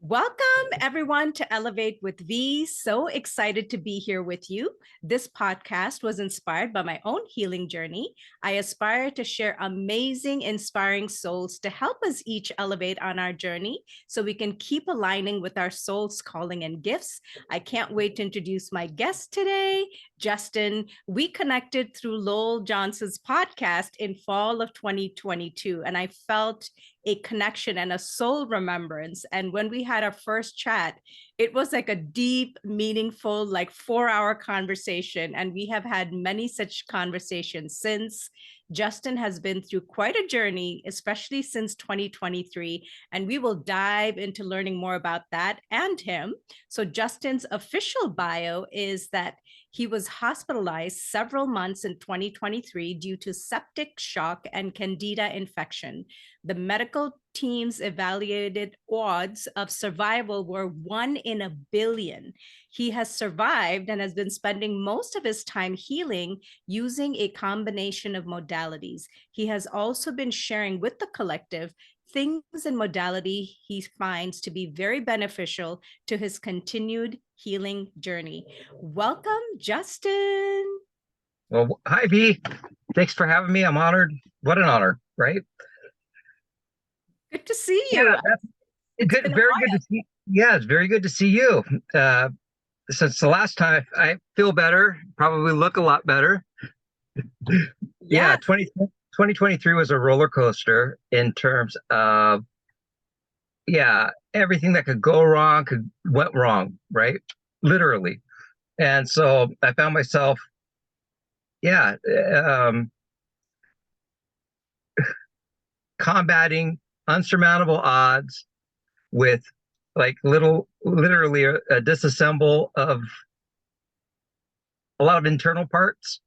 Welcome, everyone, to Elevate with V. So excited to be here with you. This podcast was inspired by my own healing journey. I aspire to share amazing, inspiring souls to help us each elevate on our journey so we can keep aligning with our soul's calling and gifts. I can't wait to introduce my guest today, Justin. We connected through Lowell Johnson's podcast in fall of 2022, and I felt a connection and a soul remembrance. And when we had our first chat, it was like a deep, meaningful, like 4 hour conversation. And we have had many such conversations since. Justin has been through quite a journey, especially since 2023. And we will dive into learning more about that and him. So, Justin's official bio is that he was hospitalized several months in 2023 due to septic shock and candida infection. The medical teams evaluated odds of survival were 1 in a billion. He has survived and has been spending most of his time healing using a combination of modalities. He has also been sharing with the collective things and modality he finds to be very beneficial to his continued healing journey. Welcome, Justin. Well, hi, V. Thanks for having me. I'm honored. What an honor, right? Good to see Yeah, you. that's It's good. been a Very while. good to see. Yeah, it's very good to see you. Since the last time, I feel better. Probably look a lot better. Yeah, Yeah, 2023 was a roller coaster in terms of, yeah, everything that could go wrong went wrong, right? Literally. And so I found myself, yeah, um, combating unsurmountable odds with like literally a disassemble of a lot of internal parts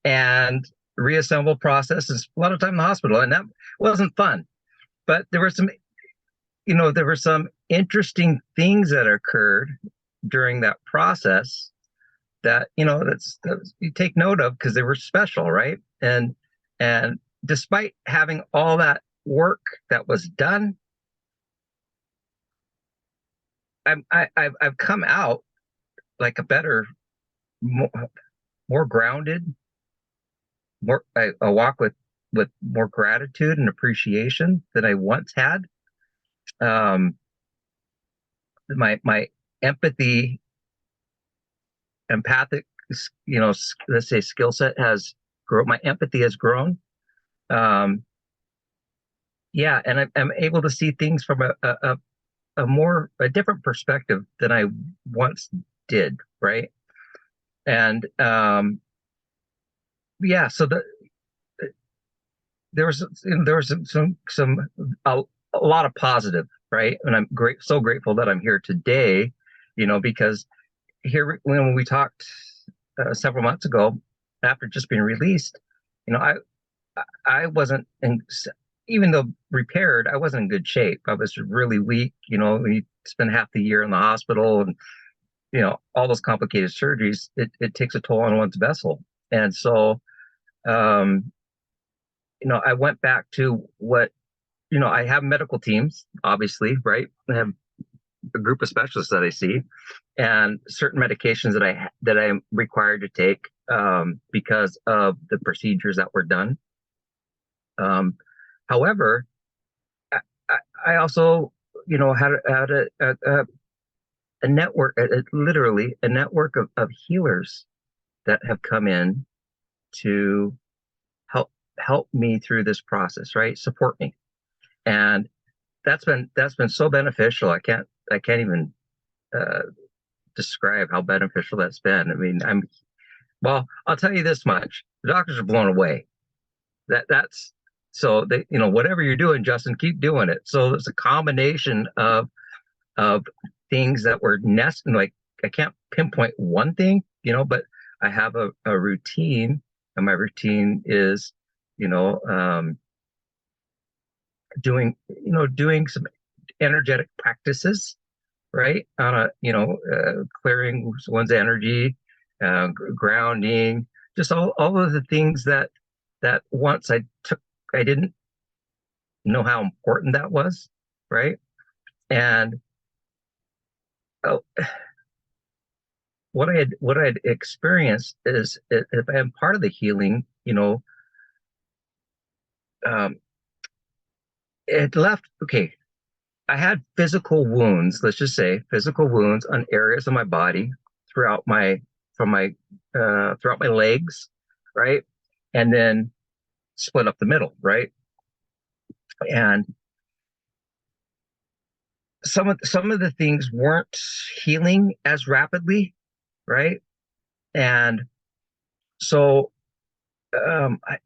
and reassemble processes a lot of time in the hospital. And that wasn't fun. But there were some interesting things that occurred during that process that, that's you take note of because they were special, right? And despite having all that work that was done, I've come out like a better, more grounded, I walk with more gratitude and appreciation than I once had. Um, my empathy, empathic, let's say skill set has grown. My empathy has grown. Um, yeah, and I'm able to see things from a different perspective than I once did, right? And yeah, so there was a lot of positive, right? And I'm so grateful that I'm here today, because here when we talked several months ago after just being released, you know, I wasn't in, even though repaired, I wasn't in good shape. I was really weak. We spend half the year in the hospital, and all those complicated surgeries. It takes a toll on one's vessel, and so um, I went back to what I have medical teams, obviously, right? I have a group of specialists that I see, and certain medications that I'm required to take because of the procedures that were done. However, I also, had a network, literally a network of healers that have come in to help me through this process, right? Support me, and that's been so beneficial. I can't even uh, describe how beneficial that's been. I mean, well, I'll tell you this much: the doctors are blown away. That's so they, whatever you're doing, Justin, keep doing it. So it's a combination of things that were like I can't pinpoint one thing, but I have a routine, and my routine is, you know, um, doing some energetic practices, right? On clearing one's energy, grounding, just all of the things that once I didn't know how important that was, right? And oh, what I'd experienced is if I am part of the healing, um, it left. Okay, I had physical wounds. Let's just say physical wounds on areas of my body throughout my from my throughout my legs, right, and then split up the middle, right, and some of the things weren't healing as rapidly, right, and so I,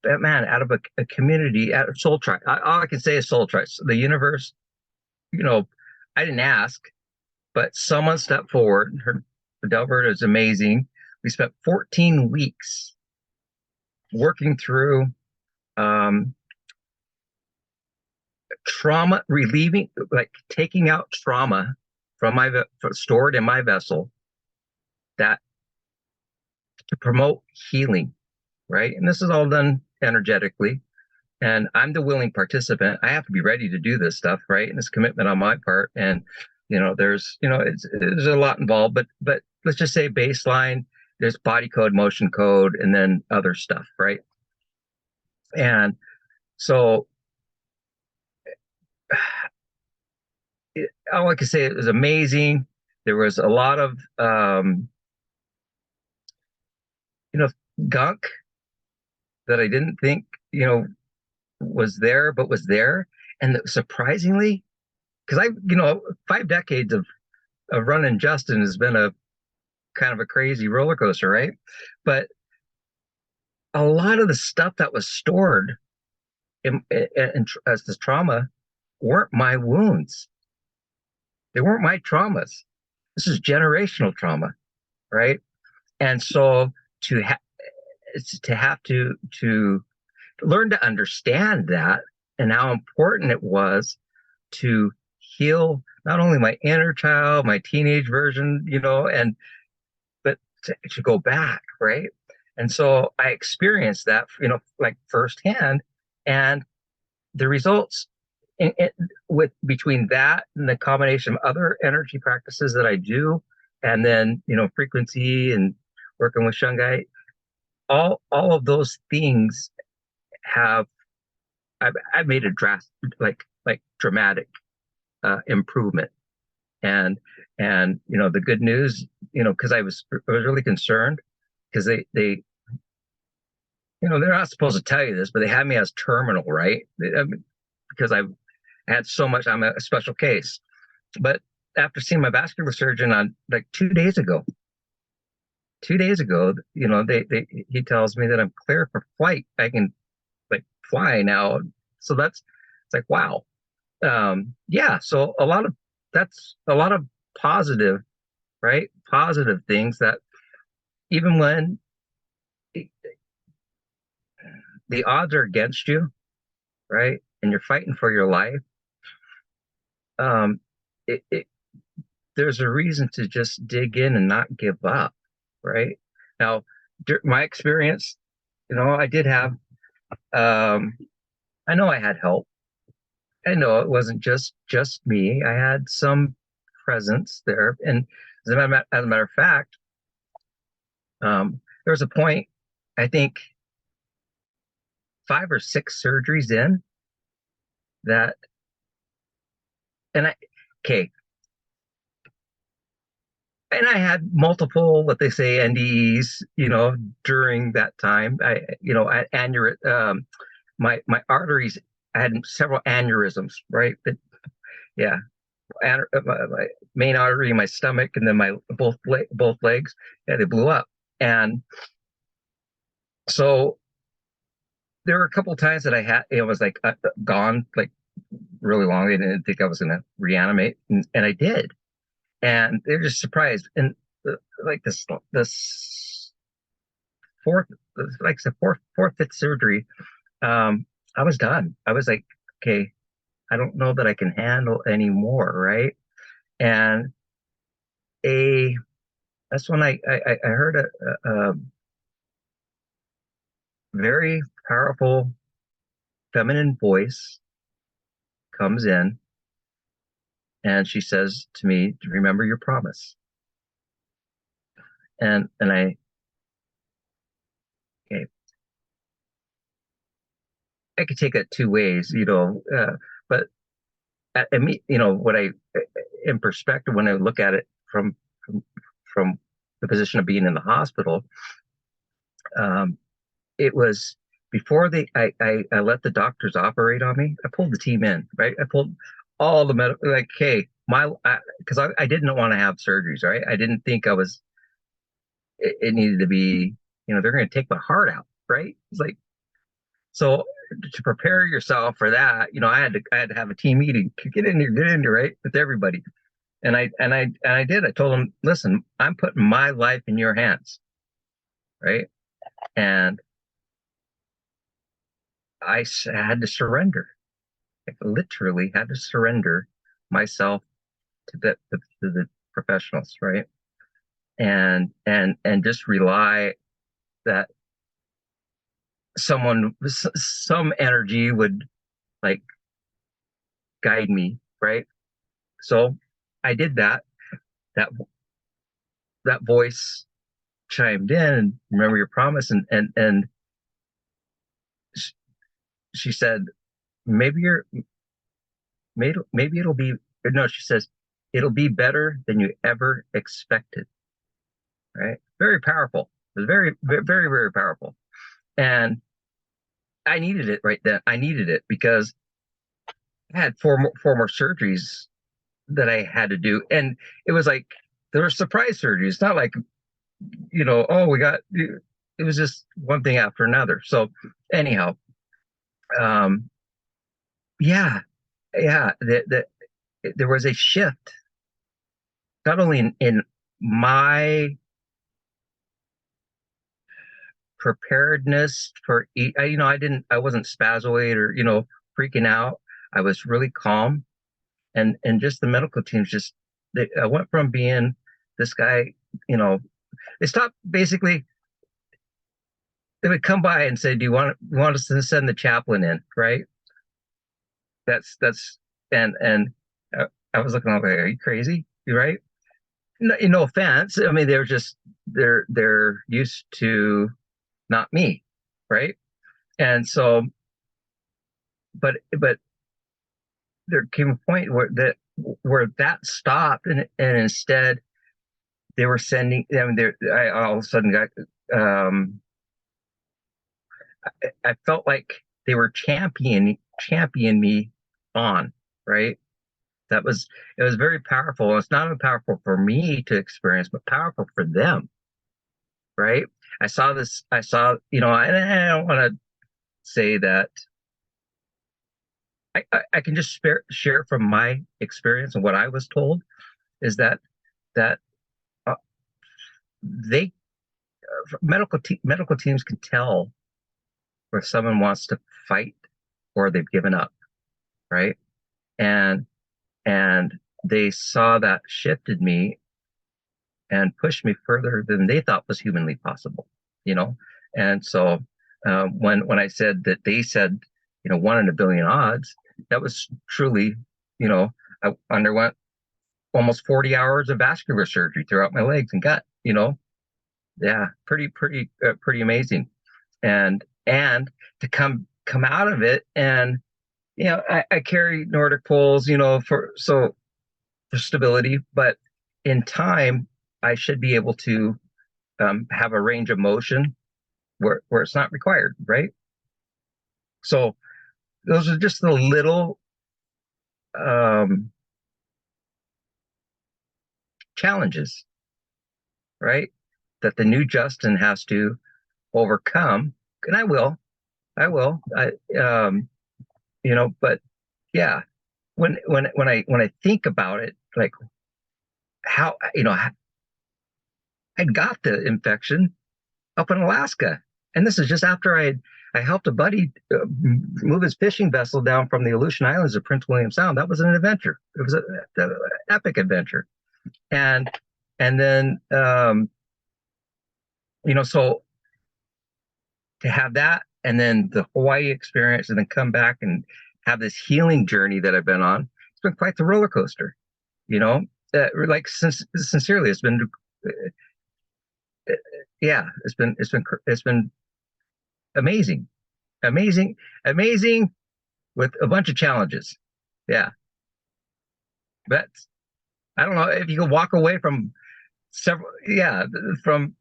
man, out of a community, out of soul tribe, all I can say is soul tribes. The universe, you know, I didn't ask, but someone stepped forward. Delbert is amazing. We spent 14 weeks working through um, trauma, relieving, like taking out trauma from stored in my vessel that to promote healing, right? And this is all done energetically. And I'm the willing participant. I have to be ready to do this stuff, right? And it's commitment on my part. And there's a lot involved, but let's just say baseline. There's body code, motion code, and then other stuff, right? And so all I can say, it was amazing. There was a lot of you know gunk that I didn't think was there, but was there. And surprisingly, because 5 decades of running Justin has been a kind of a crazy roller coaster, right? But a lot of the stuff that was stored as this trauma weren't my wounds. They weren't my traumas. This is generational trauma, right? And so to ha- to have to learn to understand that and how important it was to heal not only my inner child, my teenage version, and but to go back, right? And so I experienced that, like firsthand, and the results with between that and the combination of other energy practices that I do, and then frequency and working with Shungite, all of those things have I've made a drastic, like dramatic improvement. And the good news, because I was really concerned because they they're not supposed to tell you this, but they had me as terminal, right? Because I had so much. I'm a special case. But after seeing my vascular surgeon on like 2 days ago, he tells me that I'm clear for flight. I can like fly now. So it's like wow. Yeah. So that's a lot of positive, right? Positive things that even when the odds are against you, right? And you're fighting for your life, um, it there's a reason to just dig in and not give up, right? Now, my experience, I did have, um, I know I had help. I know it wasn't just me. I had some presence there, and as a matter of fact, there was a point, I think 5 or 6 surgeries in that, and okay, and I had multiple, what they say, NDEs, during that time. My arteries, I had several aneurysms, right? But yeah, my main artery in my stomach, and then my both legs, yeah, they blew up. And so there were a couple of times that I had, it was like gone, like really long. I didn't think I was going to reanimate, and I did. And they're just surprised. And like this fourth, like the fifth surgery, I was done. I was like, okay, I don't know that I can handle anymore, right? And a that's when I heard a very powerful feminine voice comes in and she says to me, "Remember your promise." And okay, I could take it two ways, but I mean, what I in perspective when I look at it from from the position of being in the hospital, um, it was before I let the doctors operate on me. I pulled the team in, right? I pulled all the medical, like, hey, because I didn't want to have surgeries, right? I didn't think it needed to be, they're going to take my heart out, right? It's like, so to prepare yourself for that, I had to have a team meeting, get in here, right, with everybody. And I did. I told them, listen, I'm putting my life in your hands, right? And had to surrender. I literally had to surrender myself to the professionals, right? And just rely that some energy would, like, guide me, right? So I did that. That that voice chimed in, and remember your promise, and she said, maybe you're maybe it'll be, no, she says, it'll be better than you ever expected, right? Very powerful. It was very, very, very, very powerful. And I needed it right then. I needed it because I had four more surgeries that I had to do. And it was like, there were surprise surgeries. It's not like, oh, it was just one thing after another. So anyhow, um, yeah, yeah, there was a shift, not only in my preparedness for, I wasn't spazoid or, freaking out. I was really calm. And just the medical teams, I went from being this guy, you know, they stopped, basically, they would come by and say, do you want us to send the chaplain in? Right. That's, and I was looking, like, are you crazy? You right? No offense. I mean, they're used to not me. Right. And so, but there came a point where that stopped, and instead they were sending. I mean, I all of a sudden got. I felt like they were champion me on, right. It was very powerful. It's not only powerful for me to experience, but powerful for them, right. I saw this. And I don't want to say that. I can just share from my experience and what I was told is that uh, they medical teams can tell where someone wants to fight or they've given up, right? And and they saw that shifted me and pushed me further than they thought was humanly possible, you know. And so when I said that, they said, 1 in a billion odds, that was truly, I underwent almost 40 hours of vascular surgery throughout my legs and gut, yeah, pretty amazing. And to come out of it, and I carry Nordic poles, for stability, but in time I should be able to have a range of motion where it's not required, right? So those are just the little um, challenges, right? That the new Justin has to overcome, and I will, but yeah, when I think about it, like, how, I got the infection up in Alaska, and this is just after I helped a buddy move his fishing vessel down from the Aleutian Islands to Prince William Sound. That was an adventure. It was an epic adventure, and then so to have that, and then the Hawaii experience, and then come back and have this healing journey that I've been on. It's been quite the roller coaster. you know, like sincerely, it's been, uh, yeah, it's been amazing, amazing, amazing with a bunch of challenges. Yeah, but I don't know if you can walk away from several, yeah, from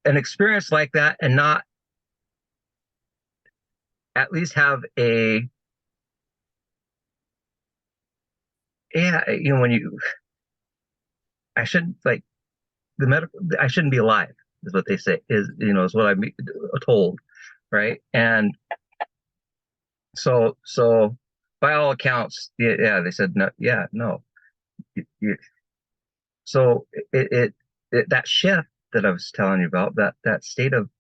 an experience like that and not at least have a, yeah, when you, I shouldn't like the medical, I shouldn't be alive is what they say, is what I'm told, right? And so by all accounts, yeah, they said no, yeah, no. You, so that shift that I was telling you about, that state of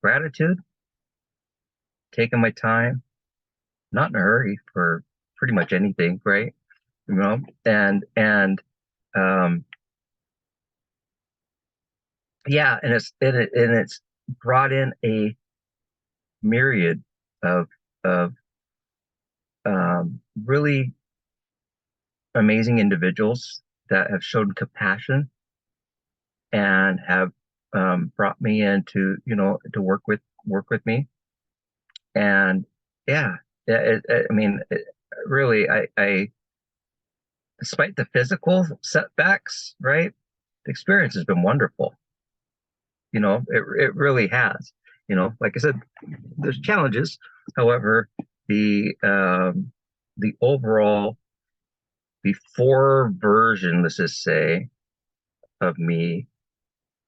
gratitude, taking my time, not in a hurry for pretty much anything, right? And yeah, and it's brought in a myriad of really amazing individuals that have shown compassion and have brought me in to work with me. And yeah, I mean, really, I despite the physical setbacks, right, the experience has been wonderful. It really has. Like I said, there's challenges. However, the overall before version, let's just say, of me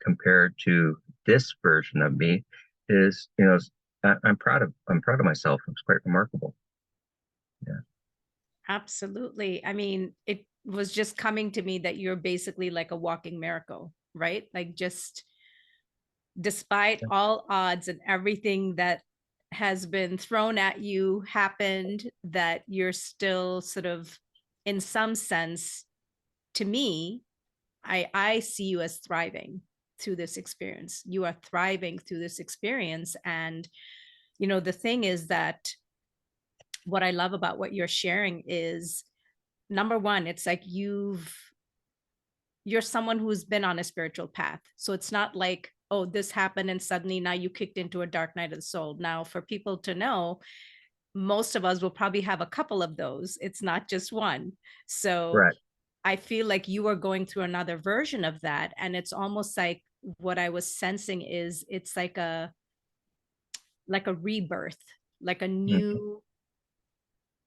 compared to this version of me is, I'm proud of myself. It's quite remarkable. Yeah. Absolutely. I mean, it was just coming to me that you're basically like a walking miracle, right? Like, just despite all odds and everything that has been thrown at you happened, that you're still sort of, in some sense, to me, I see you as thriving through this experience. You are thriving through this experience. And, the thing is that what I love about what you're sharing is, number one, it's like you're someone who's been on a spiritual path. So it's not like, oh, this happened and suddenly now you kicked into a dark night of the soul. Now, for people to know, most of us will probably have a couple of those. It's not just one. So Right. I feel like you are going through another version of that. And it's almost like, what I was sensing is, it's like a rebirth, like a Mhm. new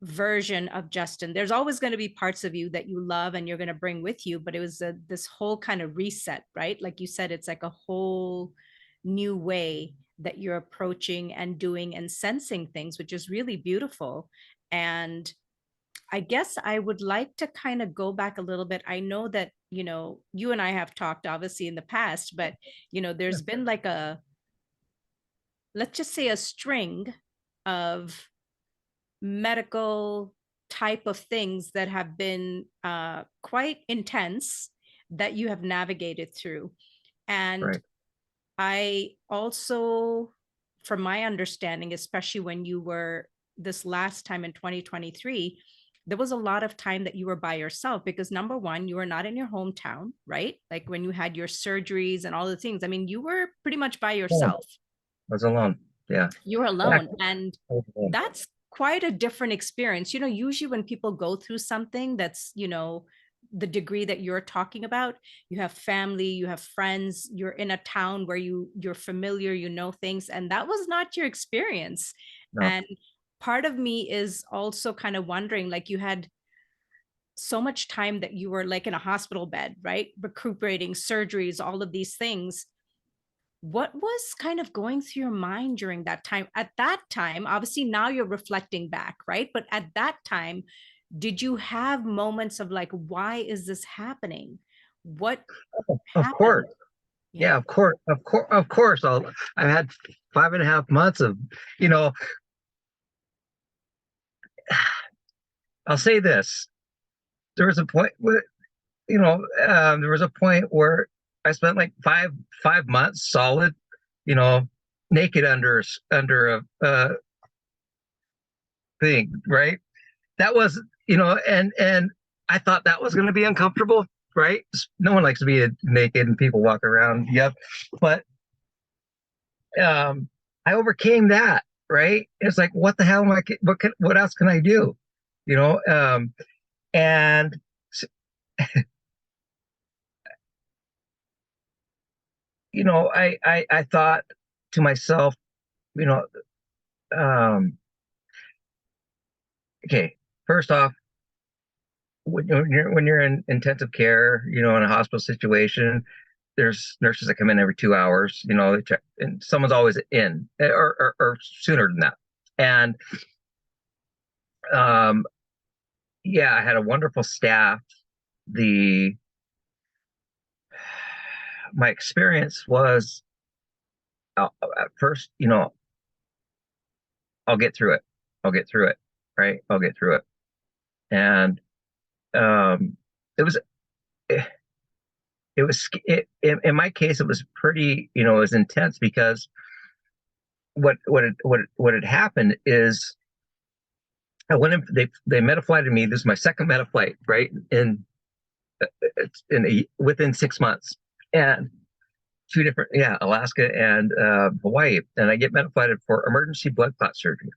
version of Justin. There's always going to be parts of you that you love and you're going to bring with you, but it was this whole kind of reset, right? Like you said, it's like a whole new way that you're approaching and doing and sensing things, which is really beautiful. And I guess I would like to kind of go back a little bit. I know that, you and I have talked obviously in the past, but, there's been like let's just say a string of medical type of things that have been quite intense that you have navigated through. And Right. I also, from my understanding, especially when you were this last time in 2023, there was a lot of time that you were by yourself because, number one, you were not in your hometown, right? Like when you had your surgeries and all the things. I mean, you were pretty much by Yeah, yourself. I was alone. Yeah. You were Yeah. alone. And I was alone. that's quite a different experience. Usually when people go through something that's, the degree that you're talking about, you have family, you have friends, you're in a town where you're familiar, things, and that was not your experience. No. And part of me is also kind of wondering, like, you had so much time that you were like in a hospital bed, right? Recuperating, surgeries, all of these things. What was kind of going through your mind during that time? At that time, obviously now you're reflecting back, right? But at that time, did you have moments of like, why is this happening? What Of happened? course. Yeah. Yeah, of course. I had 5.5 months of, you know, I'll say this. There was a point where, there was a point where I spent like five months solid, you know, naked under a thing, right? That was, and I thought that was going to be uncomfortable, right? No one likes to be naked and people walk around. Yep. But I overcame that, right? It's like, what the hell am I, what else can I do? You know, and I thought to myself, you know, um, okay, first off, when you're in intensive care, in a hospital situation, there's nurses that come in every 2 hours. They check, and someone's always in, or sooner than that. And um, yeah, I had a wonderful staff. The My experience was, at first, I'll get through it. I'll get through it, right? I'll get through it. And it was in my case, it was pretty, it was intense because what had happened is I went in, they metaflighted me. This is my second metaflight, right? Within 6 months, and two different, yeah, Alaska and Hawaii, and I get metaflighted for emergency blood clot surgery,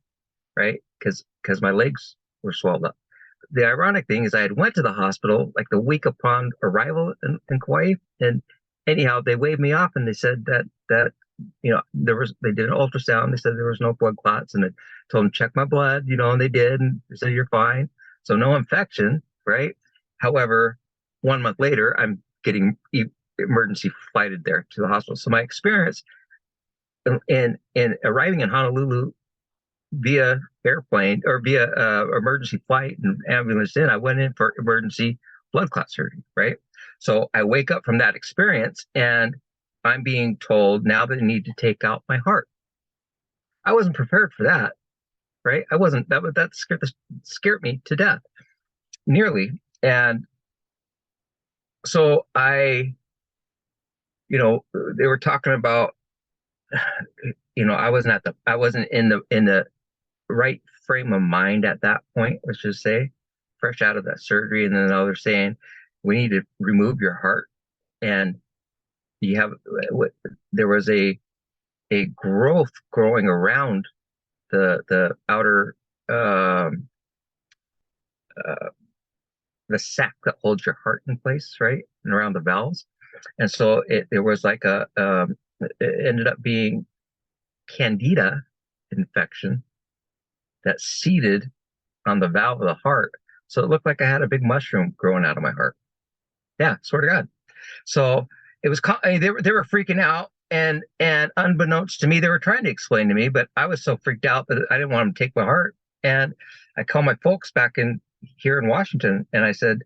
right? Because my legs were swelled up. The ironic thing is I had went to the hospital like the week upon arrival in Kauai, and anyhow they waved me off and they said that they did an ultrasound. They said there was no blood clots, and I told them check my blood, and they did, and they said you're fine, so no infection, right? However, 1 month later, I'm getting emergency flighted there to the hospital. So my experience in arriving in Honolulu via airplane or via emergency flight and ambulance I went in for emergency blood clot surgery, right? So I wake up from that experience and I'm being told now that I need to take out my heart. I wasn't prepared for that, right? I wasn't. That scared me to death, nearly. And so they were talking about, I wasn't in the right frame of mind at that point, let's just say, fresh out of that surgery. And then they're saying, we need to remove your heart. And you have, there was a growth growing around the outer, uh, the sac that holds your heart in place, right? And around the valves. And so there was like it ended up being candida infection that seeded on the valve of the heart. So it looked like I had a big mushroom growing out of my heart. Yeah, swear to God. So it was, they were freaking out, and unbeknownst to me, they were trying to explain to me, but I was so freaked out that I didn't want them to take my heart. And I called my folks back here in Washington, and I said,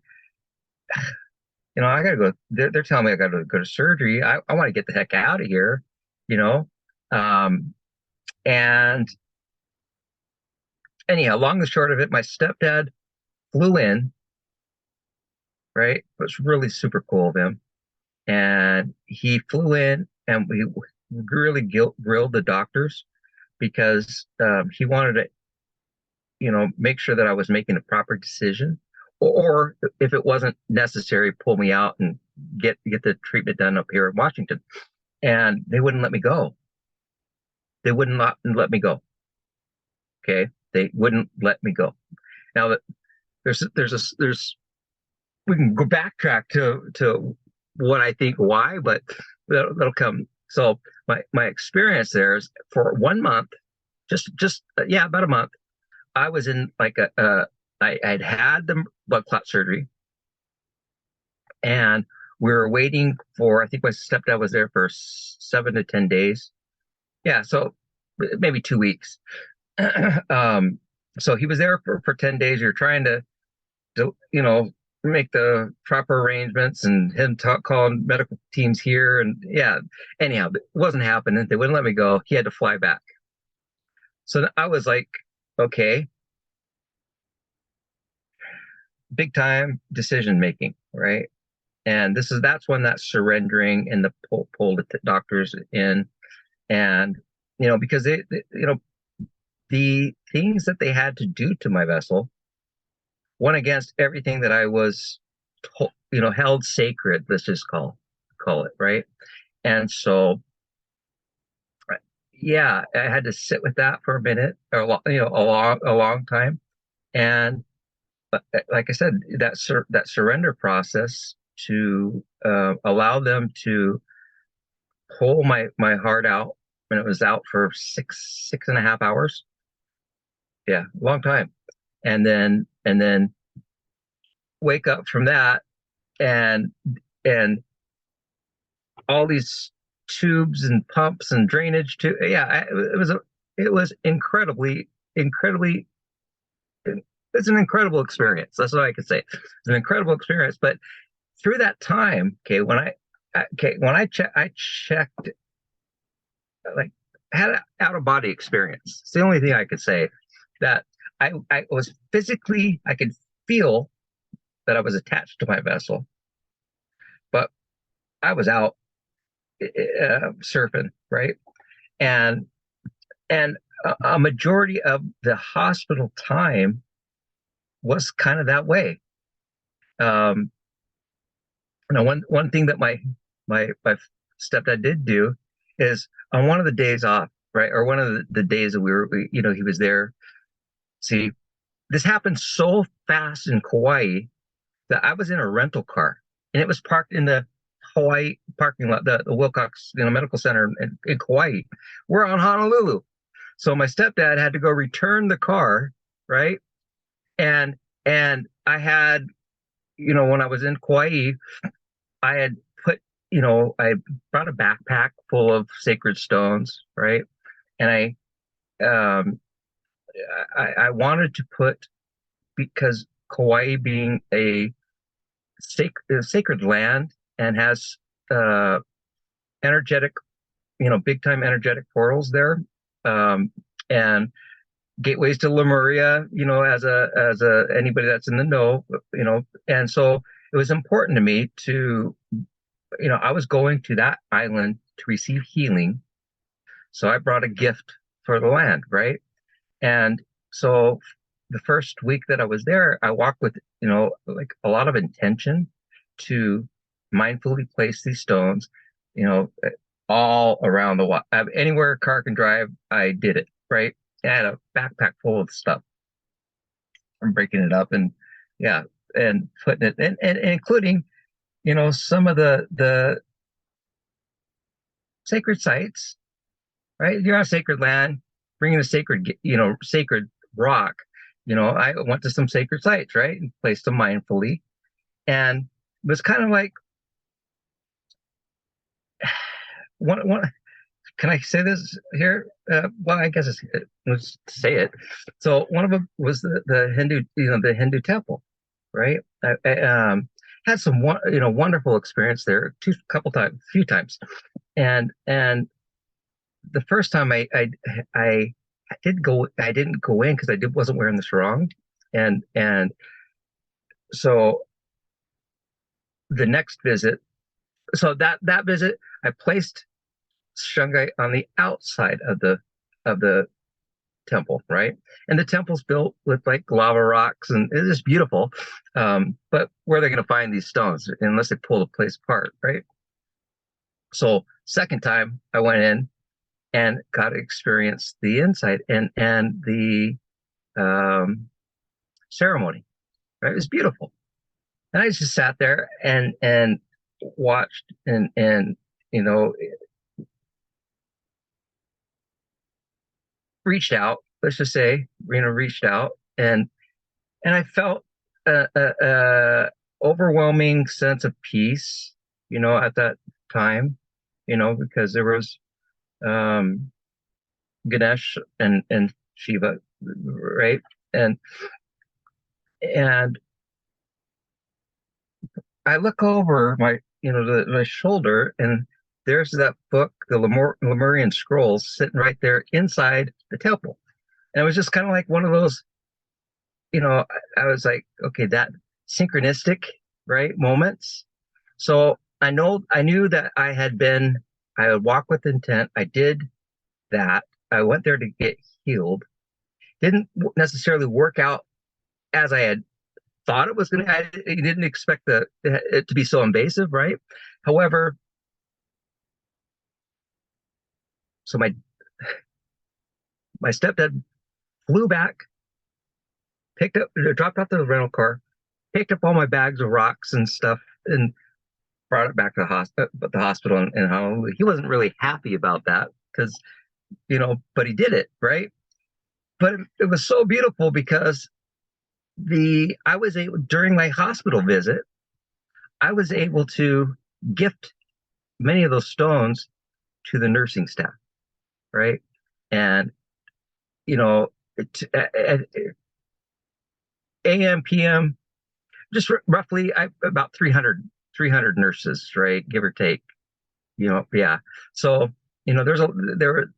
I got to go. They're telling me I got to go to surgery. I want to get the heck out of here, you know. And anyhow, long and short of it, my stepdad flew in, right? It was really super cool of him. And he flew in and we really grilled the doctors because he wanted to, make sure that I was making the proper decision. Or if it wasn't necessary, pull me out and get the treatment done up here in Washington. And they wouldn't let me go. They wouldn't let me go. Okay, they wouldn't let me go. Now that there's we can go backtrack to what I think why, but that'll come. So my experience there is for 1 month, just yeah, about a month. I was in like I'd had the blood clot surgery, and we were waiting for. I think my stepdad was there for 7 to 10 days. Yeah, so maybe 2 weeks. So he was there for 10 days. You're trying to make the proper arrangements and him calling medical teams here. And yeah, anyhow, it wasn't happening. They wouldn't let me go. He had to fly back. So I was like, okay, big time decision making, right? And that's when that surrendering and the pull the doctors in. And because the things that they had to do to my vessel went against everything that I was, held sacred. Let's just call it, right. And so, yeah, I had to sit with that for a minute, or a long time. And like I said, that surrender process to allow them to pull my heart out, and it was out for 6.5 hours. Yeah, long time. And then wake up from that, and and all these tubes and pumps and drainage to yeah, it was incredibly it's an incredible experience. That's what I could say. It's an incredible experience. But through that time, okay, when I checked, like, had an out of body experience. It's the only thing I could say, that I was physically, I could feel that I was attached to my vessel, but I was out surfing, right? And a majority of the hospital time was kind of that way. Um, one thing that my stepdad did do is, on one of the days off, right, or one of the days that he was there. See, this happened so fast in Kauai that I was in a rental car, and it was parked in the Hawaii parking lot, the Wilcox, Medical Center in Kauai. We're on Honolulu, so my stepdad had to go return the car, right? And I had, when I was in Kauai, I had put, I brought a backpack full of sacred stones, right? And um, I wanted to put, because Kauai being a sacred land, and has uh, energetic, big time energetic portals there, and gateways to Lemuria, as a anybody that's in the know, and so it was important to me to, I was going to that island to receive healing, so I brought a gift for the land, right? And so the first week that I was there, I walked with, like, a lot of intention to mindfully place these stones, you know, all around the water. Anywhere a car can drive, I did it, right? I had a backpack full of stuff. I'm breaking it up, and yeah, and putting it, and including, some of the sacred sites, right? You're on sacred land, bringing a sacred rock. I went to some sacred sites, right, and placed them mindfully, and it was kind of like, one. Can I say this here? Well, I guess let's say it. So one of them was the Hindu, the Hindu temple, right? I had some wonderful experience there, few times, and the first time I I didn't go in because wasn't wearing the sarong, and so the next visit, so that visit, I placed Shungite on the outside of the temple, right? And the temple's built with, like, lava rocks, and it is beautiful. But where are they going to find these stones unless they pull the place apart, right? So second time I went in and got to experience the inside, and the um, ceremony. Right, it was beautiful, and I just sat there and watched, and you know reached out. Let's just say, reached out, and I felt a overwhelming sense of peace, at that time, because there was um, Ganesh and Shiva, right? And and I look over my shoulder, and there's that book, the Lemurian scrolls, sitting right there inside the temple. And it was just kind of like one of those, I was like, okay, that synchronistic, right, moments. So I knew that I would walk with intent. I did that. I went there to get healed. Didn't necessarily work out as I had thought it was going to, he didn't expect it to be so invasive, right? However, so my stepdad flew back, dropped out the rental car, picked up all my bags of rocks and stuff, and brought it back to the hospital. And how he wasn't really happy about that because, but he did it, right? But it was so beautiful because I was able, during my hospital visit, I was able to gift many of those stones to the nursing staff, right? And, at AM, PM, just roughly about 300 nurses, right? Give or take, yeah. So, there were,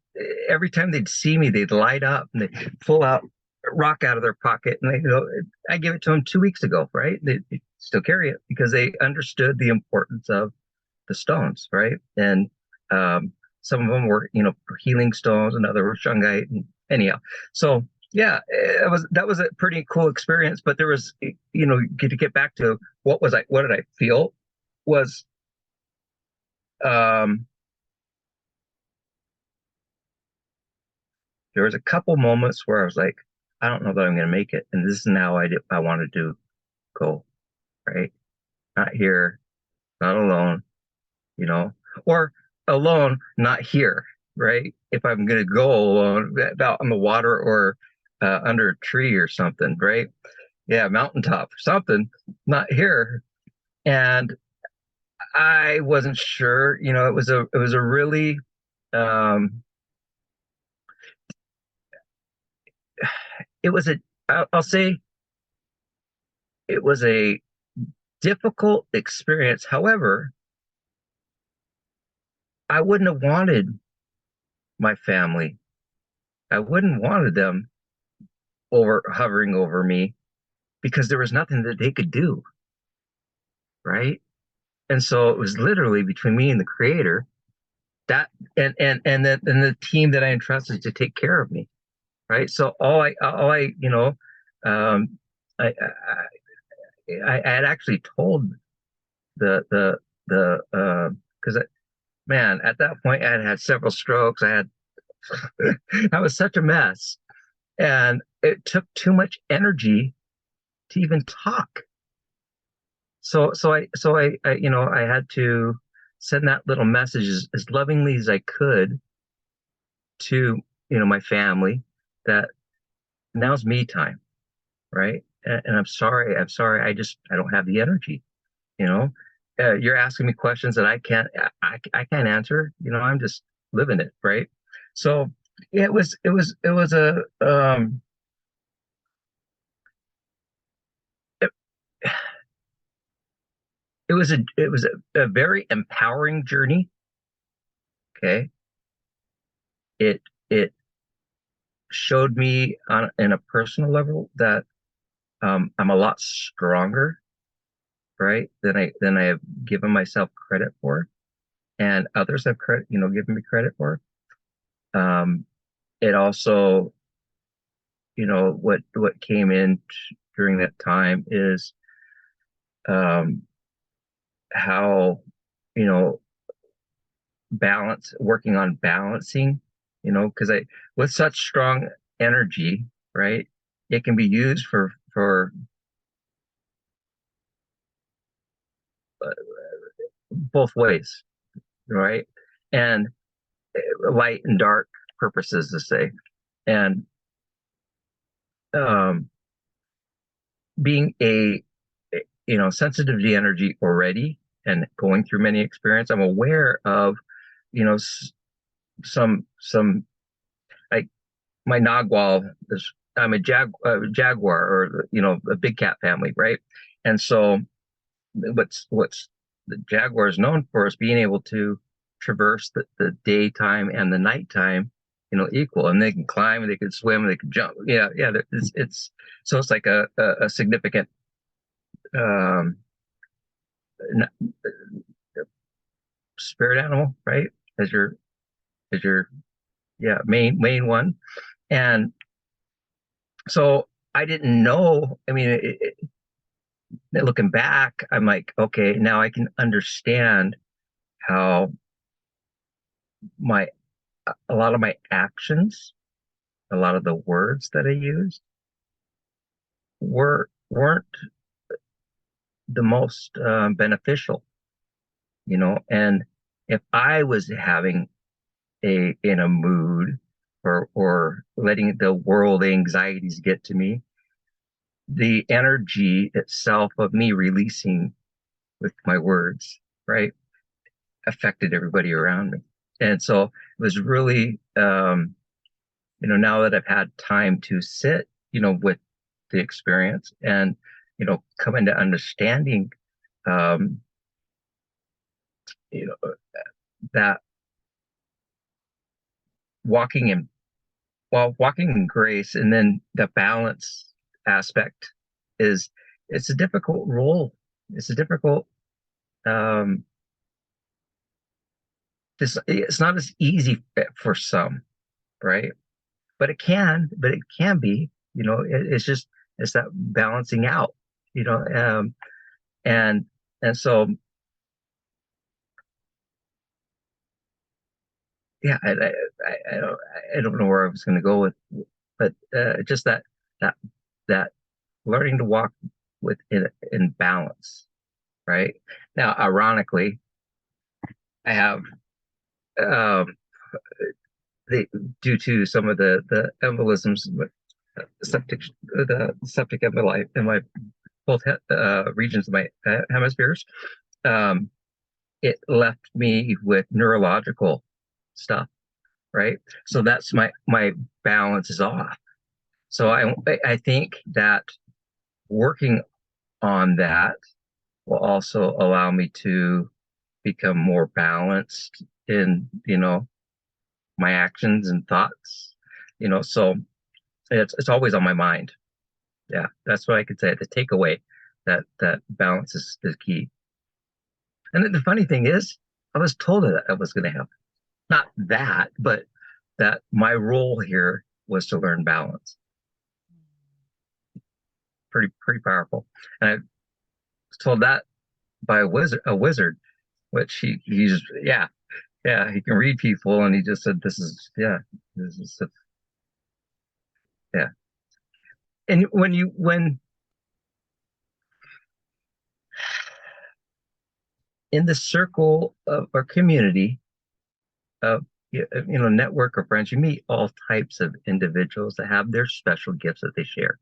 every time they'd see me, they'd light up and they'd pull out a rock out of their pocket. And I gave it to them 2 weeks ago, right? They still carry it because they understood the importance of the stones, right? And some of them were, healing stones, and other were shungite. And anyhow, so yeah, that was a pretty cool experience. But there was, to get back to what did I feel was, um, there was a couple moments where I was like, I don't know that I'm going to make it, and this is now I wanted to go, right? Not here, not alone, you know, or alone, not here, right? If I'm going to go alone, out on the water or under a tree or something, right? Yeah, mountaintop or something, not here. And I wasn't sure, it was a really, um, it was a, I'll say it was a difficult experience. However, I wouldn't have wanted my family. I wouldn't wanted them hovering over me because there was nothing that they could do, right? And so it was literally between me and the creator, that and the team that I entrusted to take care of me, right? So um, I had actually told the because man, at that point I had had several strokes. I had I was such a mess, and it took too much energy to even talk. I had to send that little message as lovingly as I could to, my family, that now's me time, right? And I'm sorry, I don't have the energy, you know. You're asking me questions that I can't answer, I'm just living it, right? So yeah, it was it, it was a very empowering journey. Okay. It showed me in a personal level that I'm a lot stronger, right, than I have given myself credit for, and others have given me credit for. Um, it also, what came in during that time is how, you know, working on balancing, because I with such strong energy, right, it can be used for uh, both ways, right? And light and dark purposes to say. And um, being sensitive to energy already and going through many experience, I'm aware of, some like my Nagual is, I'm a jaguar, or a big cat family, right? And so what's the jaguar is known for is being able to traverse the daytime and the nighttime, equal, and they can climb, and they can swim, and they can jump. Yeah, yeah. It's so it's like a significant um, spirit animal, right? As your yeah, main one. And so I didn't know. I mean, looking back, I'm like, okay, now I can understand how my a lot of my actions, a lot of the words that I used weren't the most beneficial, and if I was having a in a mood or letting the world anxieties get to me, the energy itself of me releasing with my words, right, affected everybody around me. And so it was really, now that I've had time to sit, with the experience and, come into understanding, um, you know, that walking in, walking in grace and then the balance aspect is, it's a difficult role. It's a difficult, um, it's not as easy for some, right? But it can be, it's just, it's that balancing out, you know, um, and, and so, yeah, I don't know where I was going to go with, but just that, that learning to walk in balance, right? Now, ironically, I have, um, the, due to some of the embolisms with septic, the septic emboli in my both regions of my hemispheres, um, it left me with neurological stuff, right? So that's my balance is off. So I think that working on that will also allow me to become more balanced in, my actions and thoughts, so it's always on my mind. Yeah, that's what I could say. The takeaway, that balance is key. And then the funny thing is, I was told that I was going to have not that, but that my role here was to learn balance. Pretty powerful. And I was told that by a wizard, which he's yeah, he can read people, and he just said, "This is this is yeah." And when in the circle of our community of, network of friends, you meet all types of individuals that have their special gifts that they share,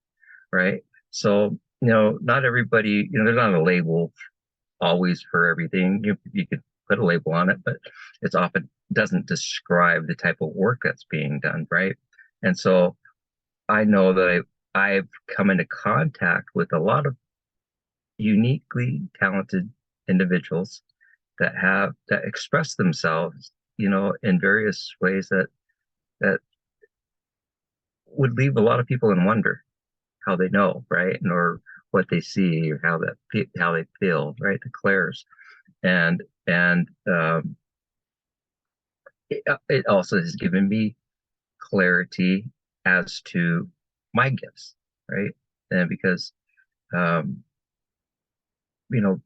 right? So, not everybody, there's not a label always for everything. You could put a label on it, but it's often doesn't describe the type of work that's being done, right? And so I know that I've come into contact with a lot of uniquely talented individuals that express themselves, in various ways that would leave a lot of people in wonder how they know, right? And or what they see or how they feel, right? The clairs. And it also has given me clarity as to my gifts, right? And because, um, you know,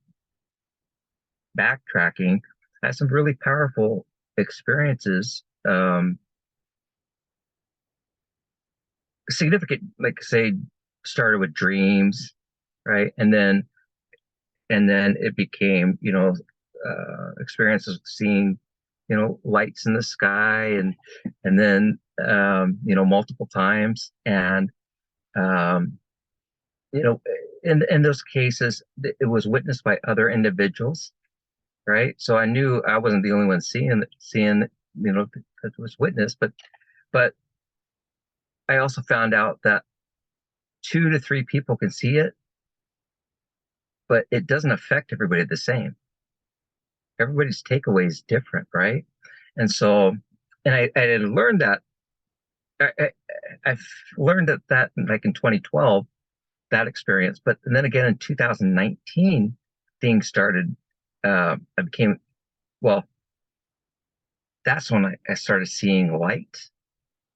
backtracking, I had some really powerful experiences, significant, like say, started with dreams, right? And then it became, experiences of seeing, lights in the sky, and then, multiple times. And, um, you know, in those cases, it was witnessed by other individuals, right? So I knew I wasn't the only one seeing, that it was witnessed, but I also found out that 2 to 3 people can see it, but it doesn't affect everybody the same. Everybody's takeaway is different, right? And so, and I had learned that, I, I've learned that like in 2012, that experience, but and then again in 2019, things started. I became, well, that's when I started seeing light,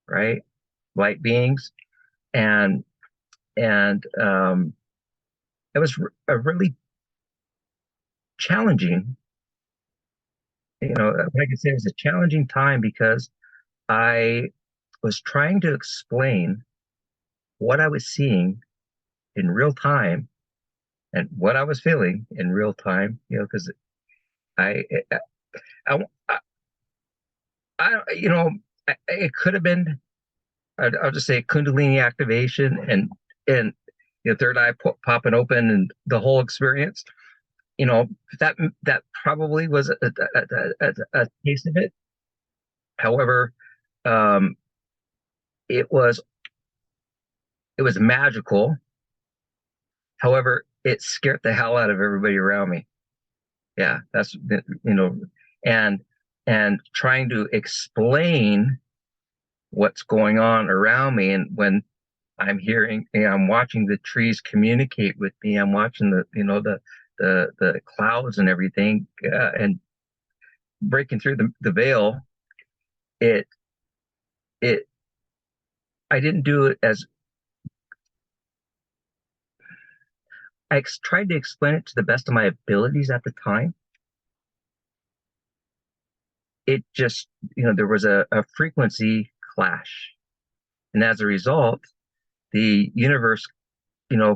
right? Light beings, and and it was a really challenging, what I could say it was a challenging time because I was trying to explain what I was seeing in real time and what I was feeling in real time, because I, I, I, it could have been, I'll just say Kundalini activation and third eye popping open and the whole experience. You know, that probably was a taste of it. However, um, it was it was magical. However, it scared the hell out of everybody around me. Yeah, that's and and trying to explain what's going on around me, and when I'm hearing, I'm watching the trees communicate with me. I'm watching the clouds and everything, and breaking through the veil. It it I didn't do it as tried to explain it to the best of my abilities at the time. It just, there was a frequency clash, and as a result, the universe,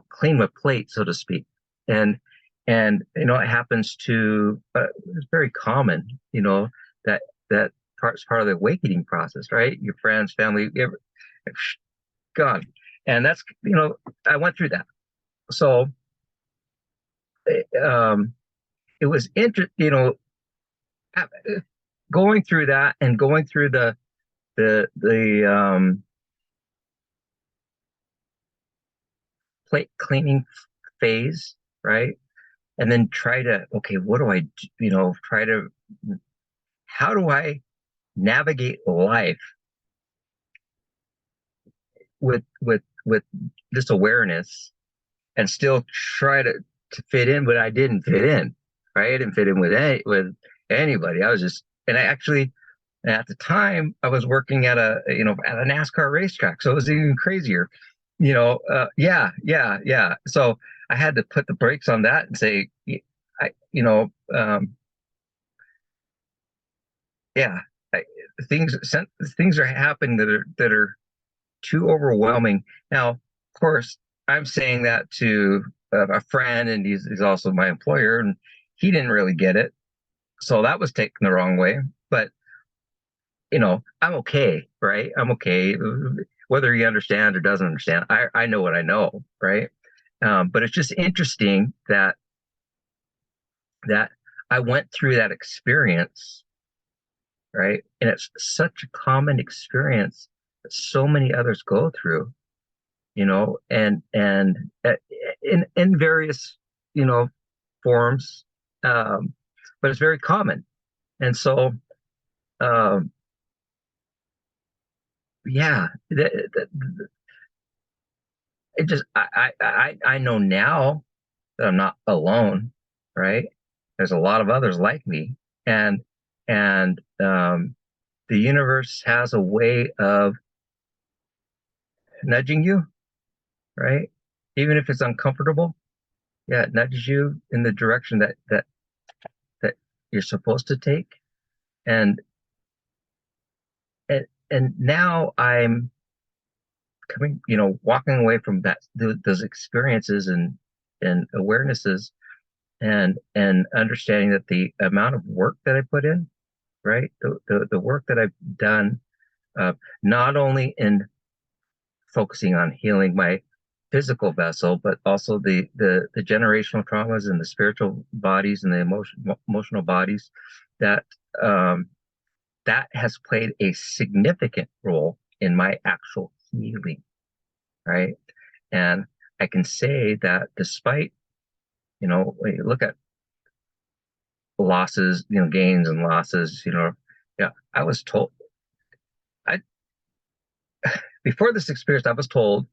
claimed a plate, so to speak, and it happens to it's very common, that that part of the awakening process, right? Your friends, family, God, and that's I went through that, so um, it was going through that and going through the plate cleaning phase, right? And then try to, okay, what do I, try to, how do I navigate life with this awareness and still try to fit in, but I didn't fit in, right? I didn't fit in with anybody. I was just, and I actually, at the time, I was working at a NASCAR racetrack, so it was even crazier. Yeah. So I had to put the brakes on that and say, I, you know, yeah, I, things things are happening that are too overwhelming. Now, of course, I'm saying that to a friend, and he's also my employer, and he didn't really get it, so that was taken the wrong way. But I'm okay, right? I'm okay. Whether he understands or doesn't understand, I know what I know, right? But it's just interesting that I went through that experience, right? And it's such a common experience that so many others go through, and in various, forms, but it's very common. And so, um, yeah, it just I know now that I'm not alone, right? There's a lot of others like me, and and the universe has a way of nudging you, right? Even if it's uncomfortable, yeah, it nudges you in the direction that you're supposed to take, and and now I'm coming, walking away from those experiences and awarenesses, and understanding that the amount of work that I put in, right? The work that I've done, not only in focusing on healing my physical vessel, but also the generational traumas and the spiritual bodies and the emotional bodies, that um, that has played a significant role in my actual healing, right? And I can say that despite, when you look at losses, gains and losses, yeah, I was told, I before this experience, I was told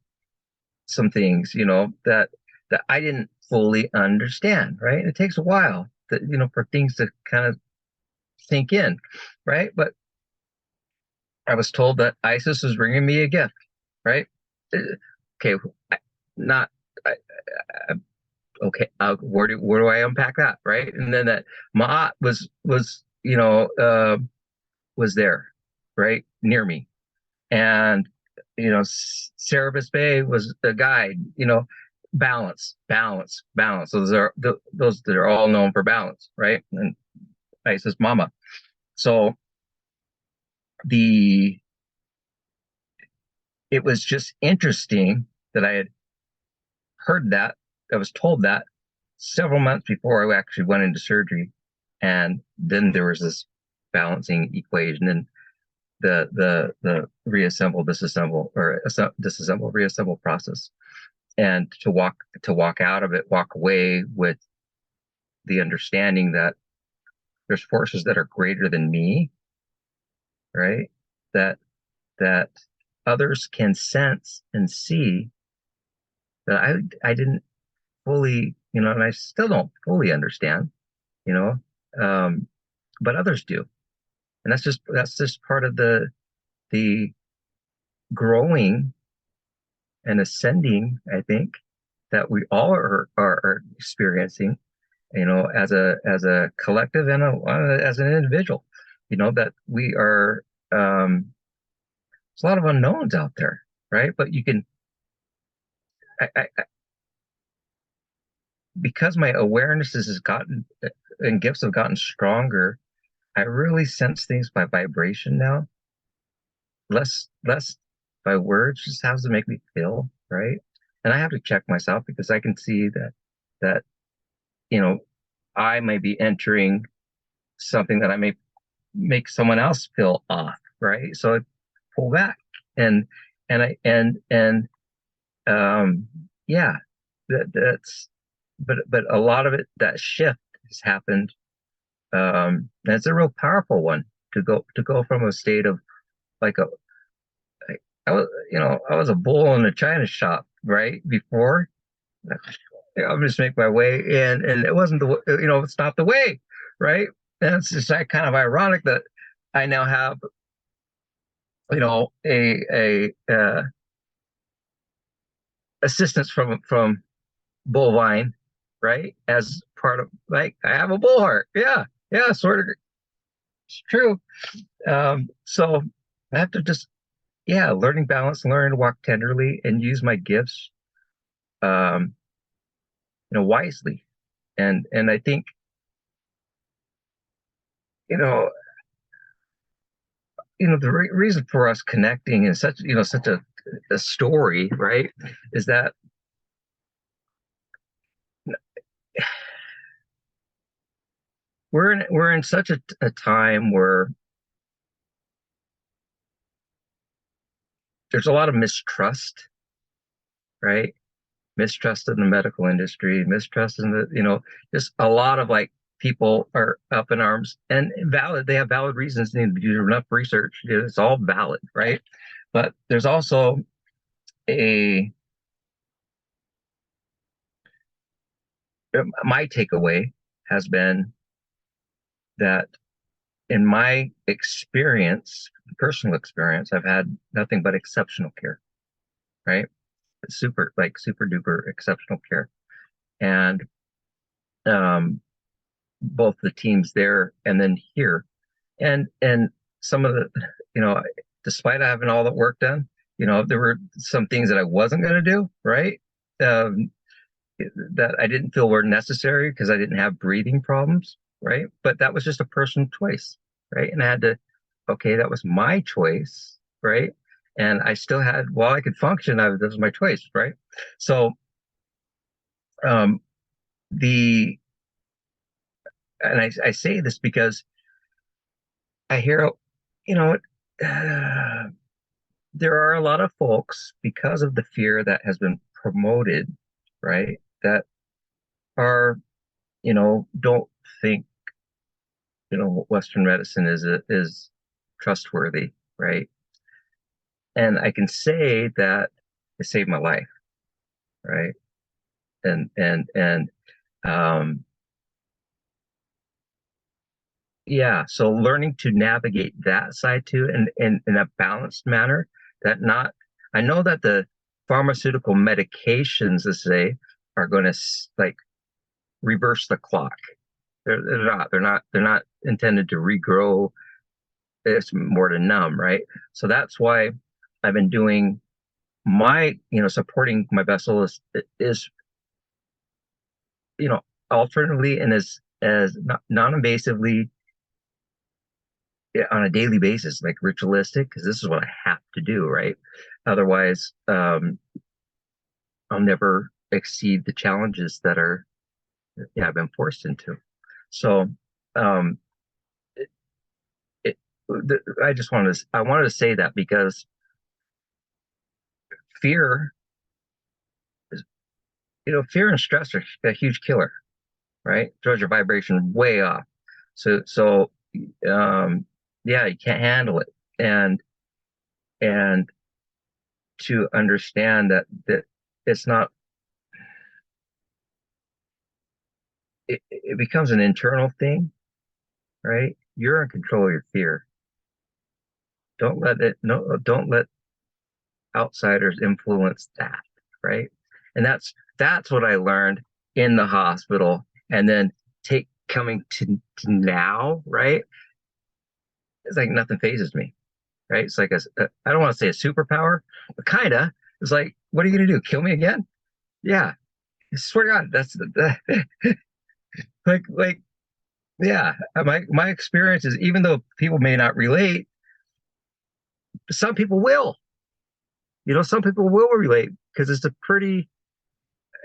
some things, that I didn't fully understand, right? It takes a while for things to kind of sink in, right? But I was told that Isis was bringing me a gift, right? Okay, not I, okay, where do I unpack that, right? And then that Ma'at was was there, right, near me, and Cerebus Bay was the guide. Balance. So those that are all known for balance, right? And Isis Mama. So the it was just interesting that I had heard that. I was told that several months before I actually went into surgery, and then there was this balancing equation and the reassemble, disassemble, or disassemble, reassemble process, and to walk out of it, walk away with the understanding that there's forces that are greater than me, right? That that others can sense and see that I didn't fully, and I still don't fully understand, you know, um, but others do, and that's just part of the growing and ascending, I think, that we all are experiencing, as a collective and as an individual, that we are. There's a lot of unknowns out there, right? But you can, because my awarenesses has gotten and gifts have gotten stronger. I really sense things by vibration now, less by words. Just how does it make me feel, right? And I have to check myself because I can see that you know I may be entering something that I may make someone else feel off, right? So I pull back and and yeah, that's but a lot of it, that shift has happened. And it's a real powerful one to go from a state of like I was a bull in a china shop, right? Before I'll just make my way in, and it wasn't it's not the way, right? And it's just like kind of ironic that I now have a assistance from Bullvine, right? As part of, like, I have a bull heart. Yeah, yeah, sort of. It's true. So I have to just, yeah, learning balance, learning to walk tenderly and use my gifts, um, wisely. And I think, you know, the reason for us connecting in such a story, right, is that we're in such a time where there's a lot of mistrust, right? Mistrust in the medical industry, mistrust in just a lot of, like, people are up in arms, and valid. They have valid reasons. They need to do enough research. It's all valid, right? But there's also a my takeaway has been that in my experience, personal experience, I've had nothing but exceptional care, right? Super duper exceptional care. And um, both the teams there and then here. And some of the, despite having all that work done, there were some things that I wasn't going to do, right? Um, that I didn't feel were necessary because I didn't have breathing problems, right? But that was just a personal choice, right? And I had to, okay, that was my choice, right? And I still had, while I could function, that was my choice, right? So, um, the, and I say this because I hear, you know, uh, there are a lot of folks, because of the fear that has been promoted, right, that are, don't think, Western medicine is trustworthy, right? And I can say that it saved my life, right? And um, yeah, so learning to navigate that side too, and in a balanced manner, that not, I know that the pharmaceutical medications, let's say, are going to, like, reverse the clock. They're not intended to regrow. It's more to numb, right? So that's why I've been doing supporting my vessel is alternately and as non-invasively, on a daily basis, like ritualistic, because this is what I have to do, right? Otherwise, I'll never exceed the challenges that I've been forced into. So, um, it, it, I wanted to say that because fear is, fear and stress are a huge killer, right? Throws your vibration way off. So, yeah, you can't handle it. And to understand that it's not, it becomes an internal thing, right? You're in control of your fear. Don't let outsiders influence that, right? And that's what I learned in the hospital, and then coming to now, right? It's like nothing phases me, right? It's like I don't want to say a superpower, but kinda. It's like, what are you gonna do? Kill me again? Yeah, I swear to God, that's like yeah. My experience is, even though people may not relate, some people will. Some people will relate, because it's a pretty,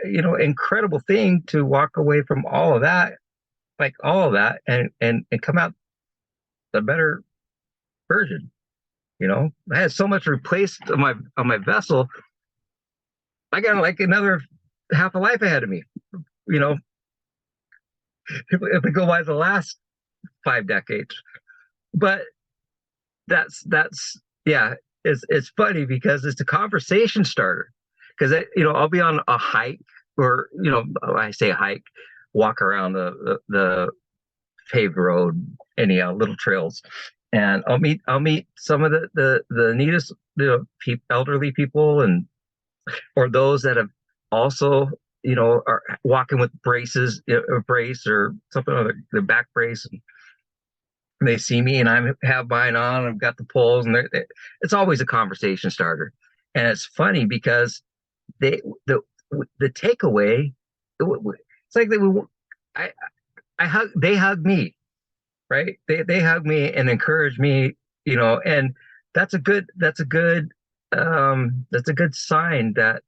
incredible thing to walk away from all of that, like all of that, and come out the better version. I had so much replaced on my vessel. I got like another half a life ahead of me. You know, if we go by the last 5 decades, but that's yeah. It's funny because it's a conversation starter. Because I'll be on a hike, or I say hike, walk around the paved road, anyhow, little trails, and I'll meet some of the neatest, elderly people, and or those that have also, are walking with braces, a brace or something on their back brace, and they see me and I have mine on. I've got the poles, and it's always a conversation starter. And it's funny because they the takeaway, it's like I they hug me, right? They hug me and encourage me, and that's a good sign that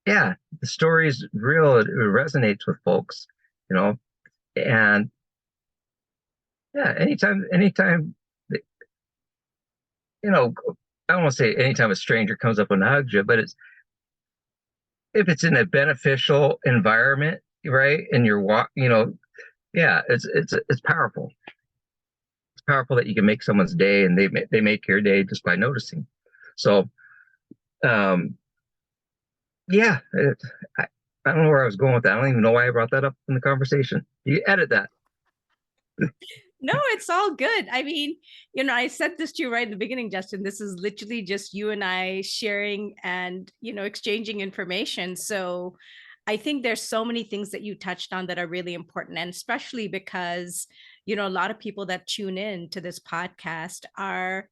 yeah, the story is real. It resonates with folks, you know, and yeah, anytime, you know, I don't want to say anytime a stranger comes up and hugs you, but if it's in a beneficial environment, right? And you're yeah, it's powerful. It's powerful that you can make someone's day, and they make your day just by noticing. So, um, yeah, I, I don't know where I was going with that. I don't even know why I brought that up in the conversation. You edit that. No, it's all good. I mean, I said this to you right in the beginning, Justin. This is literally just you and I sharing and, exchanging information. So I think there's so many things that you touched on that are really important. And especially because, a lot of people that tune in to this podcast are,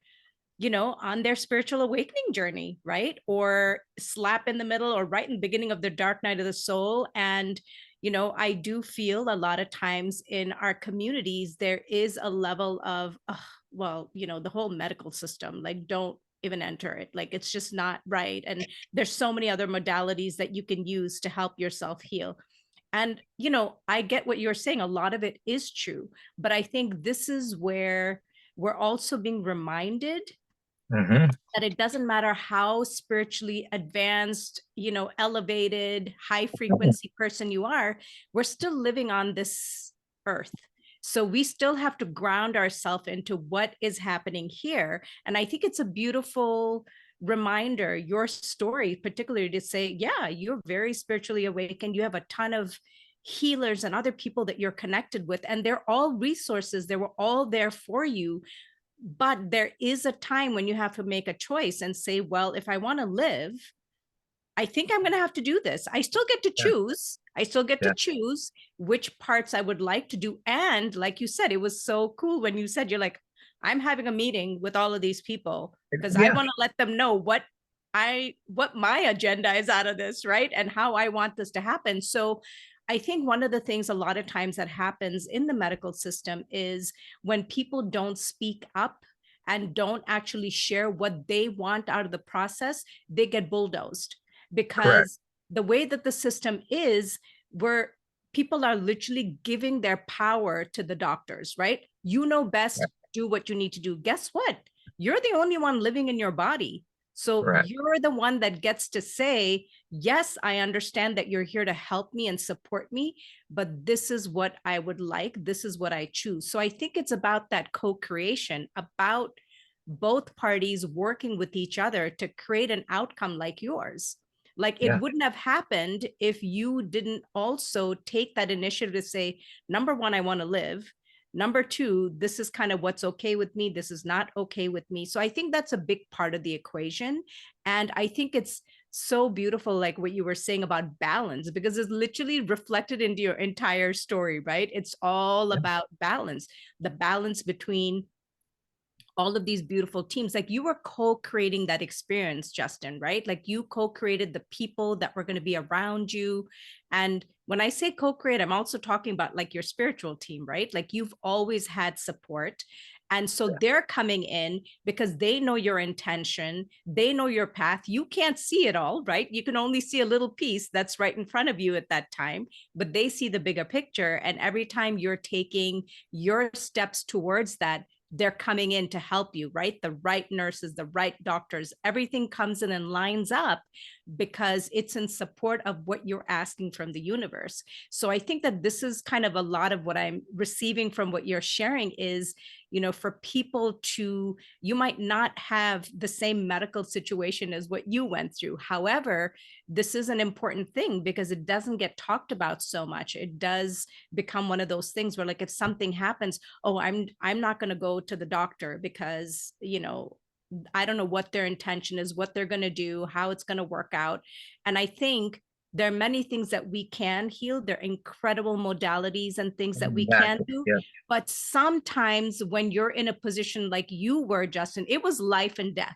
on their spiritual awakening journey, right? Or slap in the middle or right in the beginning of their dark night of the soul. And, I do feel a lot of times in our communities, there is a level of, well, the whole medical system, like, don't even enter it. Like, it's just not right. And there's so many other modalities that you can use to help yourself heal. And, I get what you're saying. A lot of it is true. But I think this is where we're also being reminded Mm-hmm. that it doesn't matter how spiritually advanced, elevated, high frequency person you are, we're still living on this earth. So we still have to ground ourselves into what is happening here. And I think it's a beautiful reminder, your story, particularly, to say, yeah, you're very spiritually awakened. You have a ton of healers and other people that you're connected with, and they're all resources. They were all there for you, but there is a time when you have to make a choice and say, well, if I want to live, I think I'm going to have to do this. I still get to Yeah, choose. I still get to yeah, choose which parts I would like to do. And like you said, it was so cool when you said, you're like, I'm having a meeting with all of these people because I yeah, want to let them know what my agenda is out of this, right? And how I want this to happen. So I think one of the things a lot of times that happens in the medical system is when people don't speak up and don't actually share what they want out of the process, they get bulldozed correct. because the way that the system is, where people are literally giving their power to the doctors, right? You know Yeah, best, do what you need to do. Guess what? You're the only one living in your body. So correct. you're the one that gets to say, yes, I understand that you're here to help me and support me, but this is what I would like. This is what I choose. So I think it's about that co creation, about both parties working with each other to create an outcome like yours. Like it Yeah, wouldn't have happened if you didn't also take that initiative to say, number one, I want to live. Number two, this is kind of what's okay with me. This is not okay with me. So I think that's a big part of the equation. And I think it's so beautiful, like what you were saying about balance, because it's literally reflected into your entire story, right? It's all yeah, about balance, the balance between all of these beautiful teams. Like you were co-creating that experience, Justin, right? Like you co-created the people that were going to be around you. And when I say co-create, I'm also talking about like your spiritual team, right? Like you've always had support. And so yeah, they're coming in because they know your intention, they know your path. You can't see it all, right? You can only see a little piece that's right in front of you at that time, but they see the bigger picture. And every time you're taking your steps towards that, they're coming in to help you, right? The right nurses, the right doctors, everything comes in and lines up because it's in support of what you're asking from the universe. So I think that this is kind of a lot of what I'm receiving from what you're sharing is, for people to, you might not have the same medical situation as what you went through. However, this is an important thing because it doesn't get talked about so much. It does become one of those things where like if something happens, oh, I'm not going to go to the doctor because I don't know what their intention is, what they're going to do, how it's going to work out. And I think there are many things that we can heal. There are incredible modalities and things that we can exactly. do. Yeah, But sometimes when you're in a position like you were, Justin, it was life and death.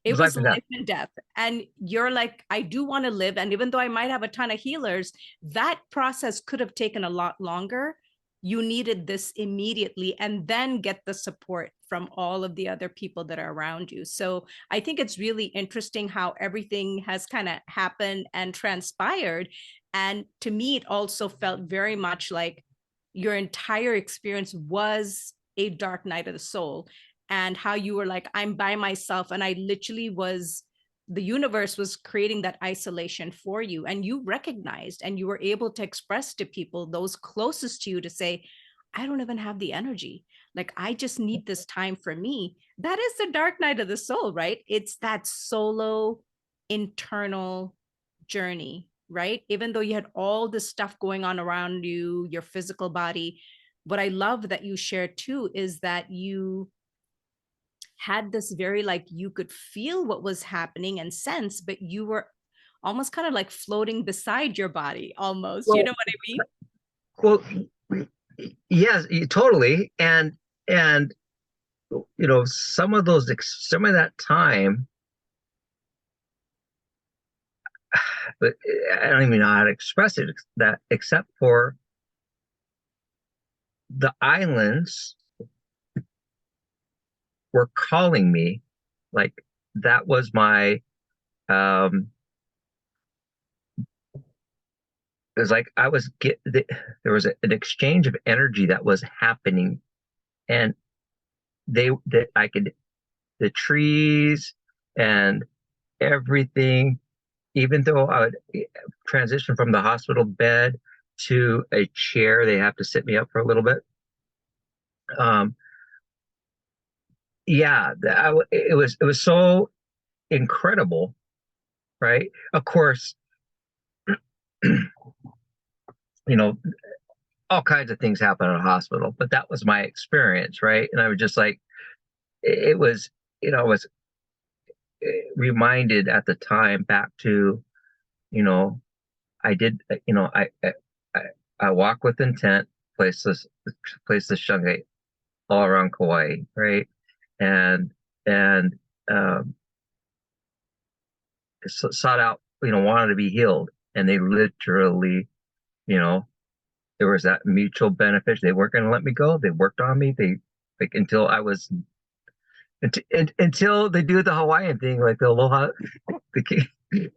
it It was life was and death. life and death. And you're like, I do want to live. And even though I might have a ton of healers, that process could have taken a lot longer. You needed this immediately and then get the support from all of the other people that are around you. So I think it's really interesting how everything has kind of happened and transpired. And to me, it also felt very much like your entire experience was a dark night of the soul, and how you were like, I'm by myself. And I literally was, the universe was creating that isolation for you. And you recognized and you were able to express to people, those closest to you, to say, I don't even have the energy. Like, I just need this time for me. That is the dark night of the soul, right? It's that solo internal journey, right? Even though you had all this stuff going on around you, your physical body. What I love that you share too is that you had this very, like, you could feel what was happening and sense, but you were almost kind of like floating beside your body almost. You know Well, what I mean? well, yes, totally. And some of that time, but I don't even know how to express it, that except for the islands were calling me, like that was my um it was like I was there was an exchange of energy that was happening, and that I could, the trees and everything, even though I would transition from the hospital bed to a chair, they have to sit me up for a little bit. um yeah, it was so incredible, right? Of course, you know, all kinds of things happen in a hospital, but that was my experience, right? And I was just like, it was, I was reminded at the time back to you know, I did, I, I walk with intent, place this, place this Shungite all around Kauai, right? And, and, um, sought out, wanted to be healed. And they literally, you know, there was that mutual benefit. They weren't going to let me go. They worked on me. They, like, until I was, until they do the Hawaiian thing, like the aloha, the,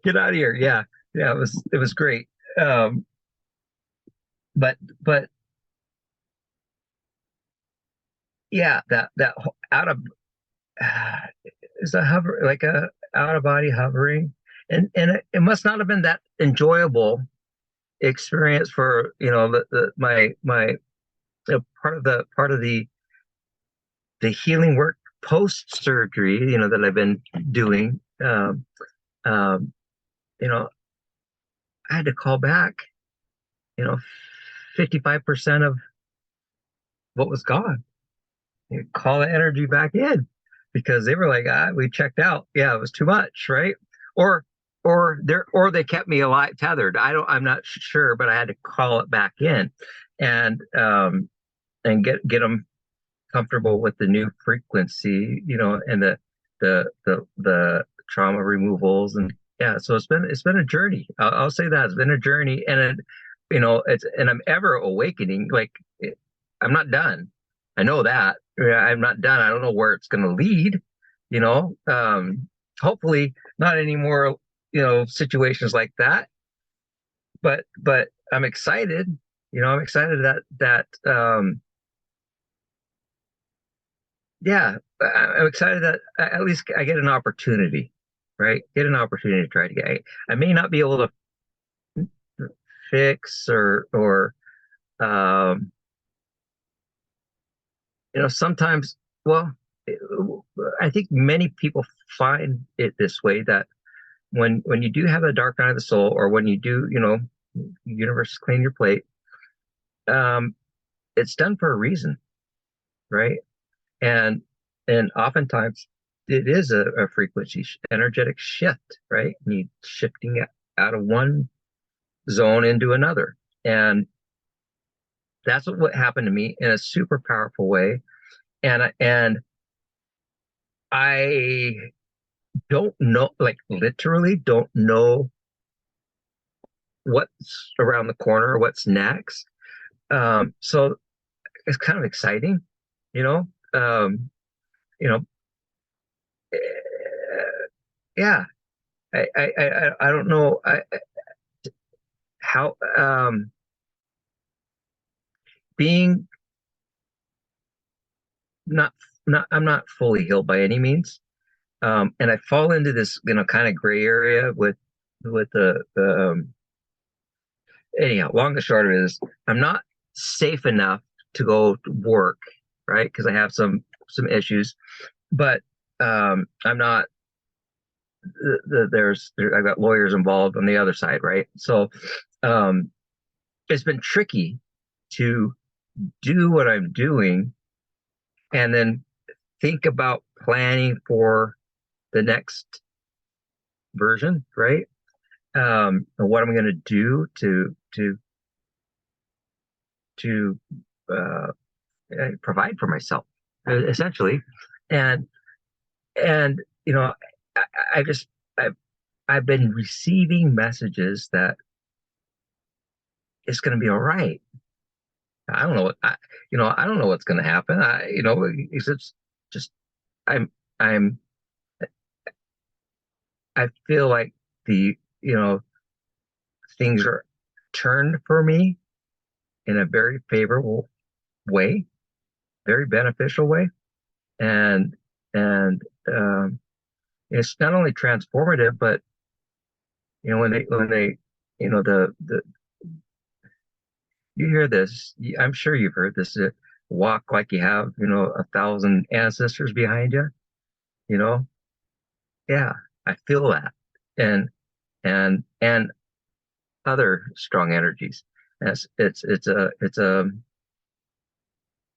get out of here. Yeah. Yeah. It was great. Um, but yeah, that out of, is a hover, like a out of body hovering. And it must not have been that enjoyable experience for, my part of the healing work post surgery, that I've been doing. Um, you know, I had to call back, you know, 55% of what was gone. You call the energy back in because they were like, we checked out. Yeah, it was too much, right? Or they kept me alive tethered. I'm not sure, but I had to call it back in and get them comfortable with the new frequency, and the trauma removals. And yeah, so it's been a journey. I'll say that it's been a journey, and and I'm ever awakening. Like, I'm not done. I know that. Yeah, I'm not done. I don't know where it's going to lead. You know, hopefully not any more situations like that. But I'm excited. I'm excited that yeah, I'm excited that at least I get an opportunity, right? Get an opportunity to try to get. I may not be able to fix or um, sometimes. Well, I think many people find it this way, that when you do have a dark night of the soul, or when you do, universe clean your plate, um, it's done for a reason, right? And oftentimes it is a frequency energetic shift, right? And you shifting it out of one zone into another. And that's what happened to me in a super powerful way. And I don't know, like, literally don't know what's around the corner, what's next. So it's kind of exciting, you know. You know, eh, yeah. I don't know how, being not not I'm not fully healed by any means. And I fall into this, kind of gray area with the anyhow, long and short of it is, I'm not safe enough to go to work, right? Because I have some issues. But I'm not, I've got lawyers involved on the other side, right? So um it's been tricky to do what I'm doing and then think about planning for the next version, right? And what am I going to do to uh, provide for myself, essentially. And you know, I, I just I've been receiving messages that it's going to be all right. I don't know what I don't know what's going to happen. It's just I'm I'm I feel like the things are turned for me in a very favorable way, very beneficial way. And and it's not only transformative, but when they the you hear this, I'm sure you've heard this, walk like you have 1,000 ancestors behind you. You know, yeah, I feel that, and and other strong energies. It's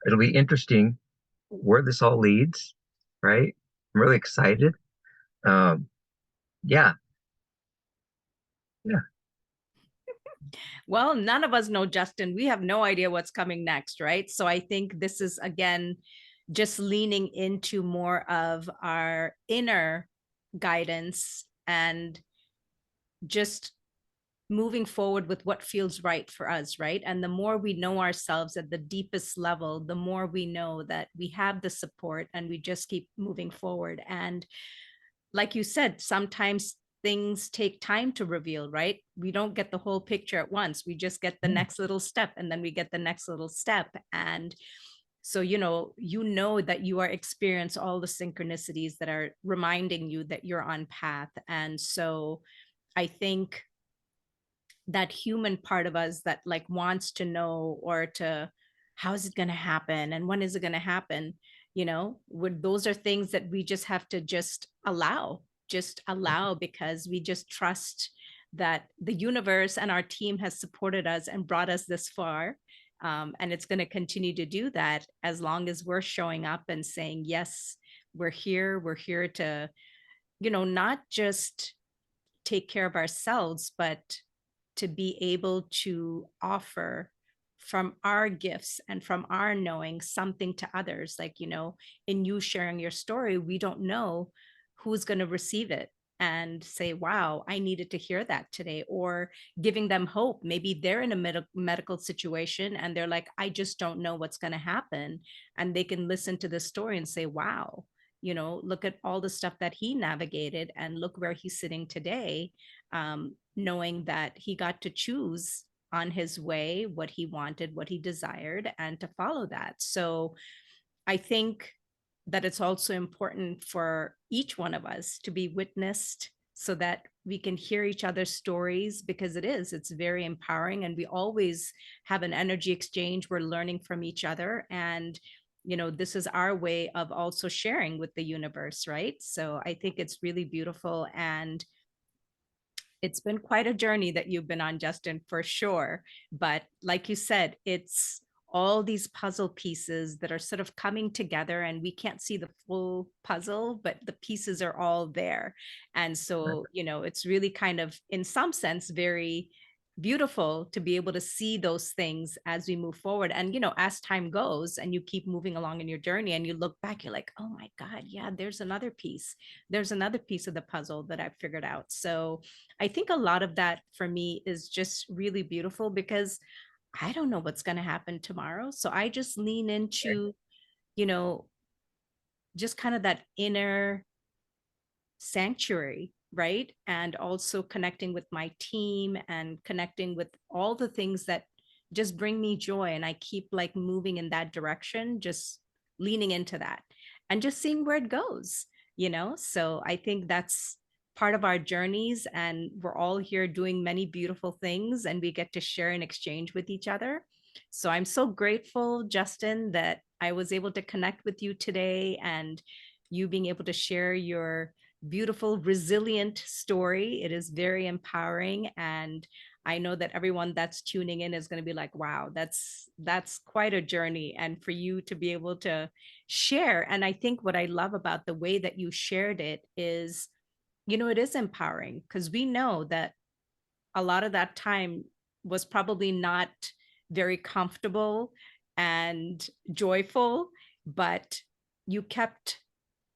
it'll be interesting where this all leads, right? I'm really excited. Um, yeah, Yeah. Well, none of us know, Justin. We have no idea what's coming next, right? So I think this is, again, just leaning into more of our inner guidance and just moving forward with what feels right for us, right? And the more we know ourselves at the deepest level, the more we know that we have the support and we just keep moving forward. And like you said, sometimes things take time to reveal, right? We don't get the whole picture at once. We just get the Yeah. next little step and then we get the next little step. And so, you know that you are experience all the synchronicities that are reminding you that you're on path. And so I think that human part of us that like wants to know or to how is it going to happen and when is it going to happen, those are things that we just have to just allow because we just trust that the universe and our team has supported us and brought us this far. And it's going to continue to do that as long as we're showing up and saying yes, we're here to not just take care of ourselves, but to be able to offer from our gifts and from our knowing something to others. Like, in you sharing your story, we don't know who's going to receive it and say, wow, I needed to hear that today, or giving them hope. Maybe they're in a medical situation and they're like, I just don't know what's going to happen. And they can listen to the story and say, wow, look at all the stuff that he navigated and look where he's sitting today, knowing that he got to choose on his way what he wanted, what he desired, and to follow that. So I think that it's also important for each one of us to be witnessed so that we can hear each other's stories, because it's very empowering, and we always have an energy exchange. We're learning from each other, and this is our way of also sharing with the universe, right? So I think it's really beautiful, and it's been quite a journey that you've been on, Justin, for sure. But like you said, it's all these puzzle pieces that are sort of coming together, and we can't see the full puzzle, but the pieces are all there. And so, it's really kind of, in some sense, very beautiful to be able to see those things as we move forward. And, as time goes and you keep moving along in your journey and you look back, you're like, oh my God, yeah, there's another piece. There's another piece of the puzzle that I've figured out. So, I think a lot of that for me is just really beautiful because I don't know what's going to happen tomorrow. So I just lean into, you know, just kind of that inner sanctuary, right? And also connecting with my team and connecting with all the things that just bring me joy. And I keep like moving in that direction, just leaning into that and just seeing where it goes. So I think that's part of our journeys, and we're all here doing many beautiful things, and we get to share and exchange with each other. So I'm so grateful, Justin, that I was able to connect with you today, and you being able to share your beautiful, resilient story. It is very empowering. And I know that everyone that's tuning in is going to be like, wow, that's quite a journey. And for you to be able to share. And I think what I love about the way that you shared it is, it is empowering, because we know that a lot of that time was probably not very comfortable and joyful, but you kept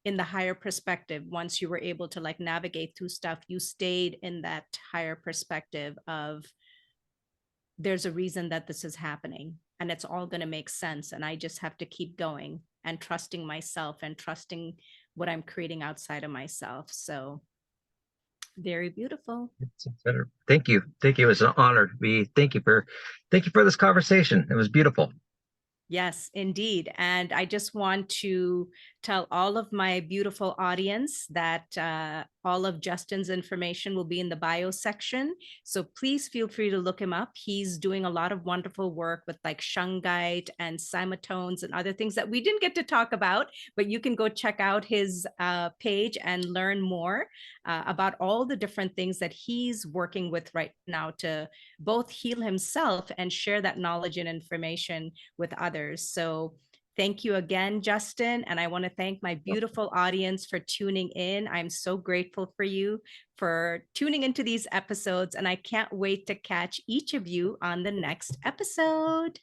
in the higher perspective. Once you were able to like navigate through stuff, you stayed in that higher perspective of there's a reason that this is happening and it's all going to make sense, and I just have to keep going and trusting myself and trusting what I'm creating outside of myself. So very beautiful. Thank you. Thank you. It was an honor to be. Thank you for this conversation. It was beautiful. Yes, indeed. And I just want to tell all of my beautiful audience that all of Justin's information will be in the bio section. So please feel free to look him up. He's doing a lot of wonderful work with like Shungite and Cymatones and other things that we didn't get to talk about, but you can go check out his page and learn more about all the different things that he's working with right now to both heal himself and share that knowledge and information with others. So Thank you again, Justin. And I want to thank my beautiful audience for tuning in. I'm so grateful for you for tuning into these episodes, and I can't wait to catch each of you on the next episode.